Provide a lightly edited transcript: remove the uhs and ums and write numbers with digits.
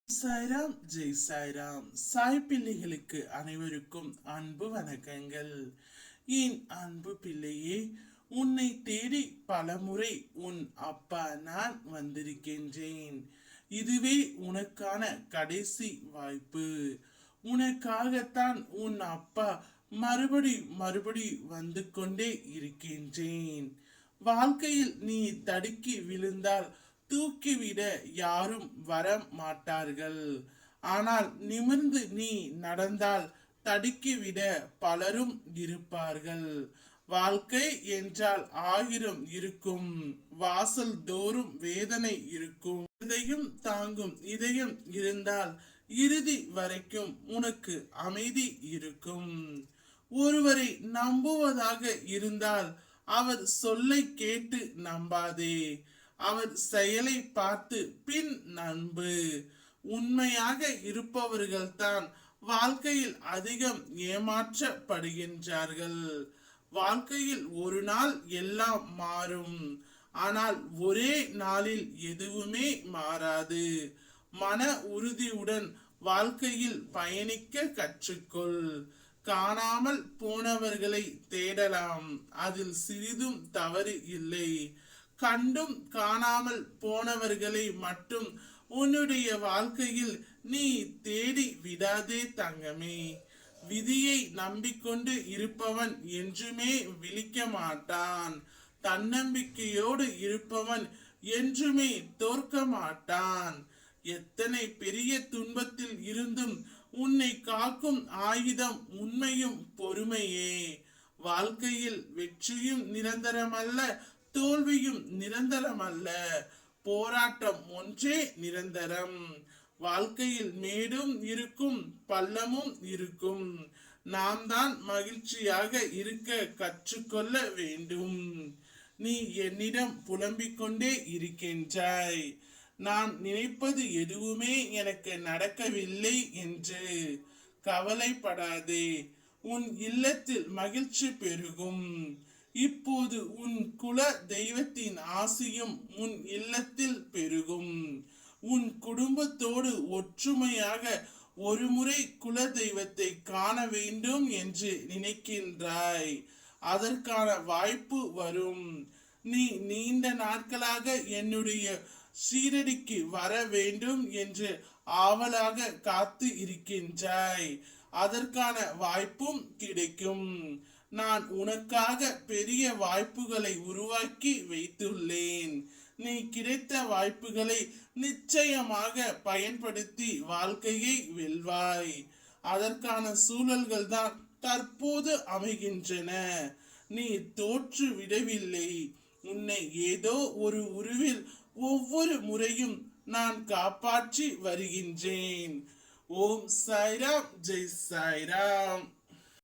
சாய்ராம் ஜெய் சாய்ராம். சாய் பிள்ளைகளுக்கு அனைவருக்கும் அன்பு வணக்கங்கள். என் அன்பு பிள்ளையே, உன்னை தேடி பலமுறை உன் அப்பா நான் வந்திருக்கின்றேன். இதுவே உனக்கான கடைசி வாய்ப்பு. உனக்காகத்தான் உன் அப்பா மறுபடி வந்து கொண்டே இருக்கின்றேன். வாழ்க்கையில் நீ தடுக்கி விழுந்தால் தூக்கிவிட யாரும் வர மாட்டார்கள். ஆனால் நிமிர்ந்து நீ நடந்தால் தடுக்கிவிட பலரும் இருப்பார்கள். வாழ்க்கை என்றால் 1000 இருக்கும். வாசல் தோறும் வேதனை இருக்கும். இதையும் தாங்கும் இதயம் இருந்தால் இறுதி வரைக்கும் உனக்கு அமைதி இருக்கும். ஒருவரை நம்புவதாக இருந்தால் அவர் சொல்லை கேட்டு நம்பாதே. அவர் செயலை பார்த்து பின் நம்பு. உண்மையாக இருப்பவர்கள்தான் வாழ்க்கையில் அதிகம் ஏமாற்றப்படுகின்றார்கள். வாழ்க்கையில் ஒரு நாள் எல்லாம் மாறும். ஆனால் ஒரே நாளில் எதுவுமே மாறாது. மன உறுதியுடன் வாழ்க்கையில் பயணிக்க கற்றுக்கொள். காணாமல் போனவர்களை தேடலாம், அதில் சிறிதும் தவறு இல்லை. கண்டும் காணாமல் போனவர்களை மட்டும் உன்னுடைய வாழ்க்கையில் நீ தேடி விடாதே தங்கமே. விதியை நம்பிக்கொண்டு இருப்பவன் என்றுமே விழிக்க மாட்டான். தன்னம்பிக்கையோடு இருப்பவன் என்றுமே தோற்க மாட்டான். எத்தனை பெரிய துன்பத்தில் இருந்தும் உன்னை காக்கும் ஆயுதம் உண்மையும் பொறுமையே. வாழ்க்கையில் வெற்றியும் நிரந்தரமல்ல, தோல்வியும் நிரந்தரம் அல்ல. போராட்டம் ஒன்றே நிரந்தரம். வாழ்க்கையில் மேடும் இருக்கும், பள்ளமும் இருக்கும். நாம் தான் மகிழ்ச்சியாக இருக்க கற்றுக்கொள்ள வேண்டும். நீ என்னிடம் புலம்பிக் கொண்டே இருக்கின்றாய், நான் நினைப்பது எதுவுமே எனக்கு நடக்கவில்லை என்று. கவலைப்படாதே, உன் இல்லத்தில் மகிழ்ச்சி பெருகும். இப்போது உன் குல தெய்வத்தின் ஆசையும் உன் இல்லத்தில் பெருகும். உன் குடும்பத்தோடு ஒற்றுமையாக ஒருமுறை குல தெய்வத்தை காண வேண்டும் என்று நினைக்கின்றாய். அதற்கான வாய்ப்பு வரும். நீ நீண்ட நாட்களாக என்னுடைய சீரடிக்கு வர வேண்டும் என்று ஆவலாக காத்து இருக்கின்றாய். அதற்கான வாய்ப்பும் கிடைக்கும். நான் உனக்காக பெரிய வாய்ப்புகளை உருவாக்கி வைத்துள்ளேன். நீ கிடைத்த வாய்ப்புகளை நிச்சயமாக பயன்படுத்தி வாழ்க்கையை வெல்வாய். அதற்கான சூழல்கள் தான் தற்போது அமைகின்றன. நீ தோற்று விடவில்லை. உன்னை ஏதோ ஒரு உருவில் ஒவ்வொரு முறையும் நான் காப்பாற்றி வருகின்றேன். ஓம் சாய்ராம், ஜெய் சாய்ராம்.